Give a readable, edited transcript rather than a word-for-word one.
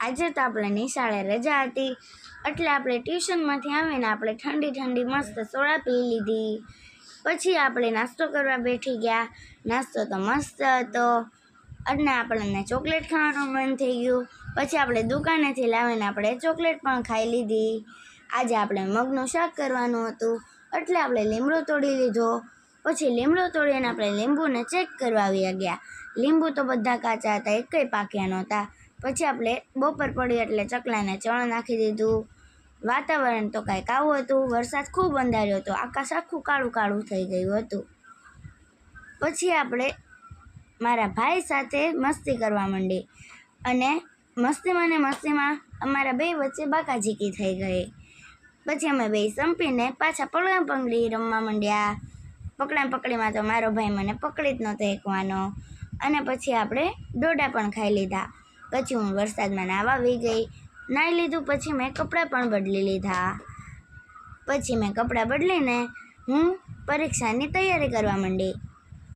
આજે તો આપણે નિશાળે રજા હતી એટલે આપણે ટ્યુશનમાંથી આવીને આપણે ઠંડી ઠંડી મસ્ત સોડા પી લીધી. પછી આપણે નાસ્તો કરવા બેઠી ગયા. નાસ્તો તો મસ્ત હતો અને આપણને ચોકલેટ ખાવાનું મન થઈ ગયું. પછી આપણે દુકાનેથી લાવીને આપણે ચોકલેટ પણ ખાઈ લીધી. આજે આપણે મગનું શાક કરવાનું હતું એટલે આપણે લીમડો તોડી લીધો. પછી લીમડો તોડીને આપણે લીંબુને ચેક કરવા ગયા. લીંબુ તો બધા કાચા હતા, એકેય પાક્યા નહોતા. પછી આપણે બપોર પડી એટલે ચકલાને ચણ નાખી દીધું. વાતાવરણ તો કાંઈક આવું હતું. વરસાદ ખૂબ અંધાર્યો હતો, આકાશ આખું કાળું કાળું થઈ ગયું હતું. પછી આપણે મારા ભાઈ સાથે મસ્તી કરવા માંડી અને મસ્તીમાં અમારા બે વચ્ચે બાકાઝીકી થઈ ગઈ. પછી અમે બે સંપીને પાછા પકડા પકડી રમવા માંડ્યા. પકડા પકડીમાં તો મારો ભાઈ મને પકડી જ નહોતો એકવાનો. અને પછી આપણે ડોડા પણ ખાઈ લીધા. પછી હું વરસાદમાં નાહવા આવી ગઈ. નાહી લીધું પછી મેં કપડાં પણ બદલી લીધા. પછી મેં કપડાં બદલીને હું પરીક્ષાની તૈયારી કરવા માંડી.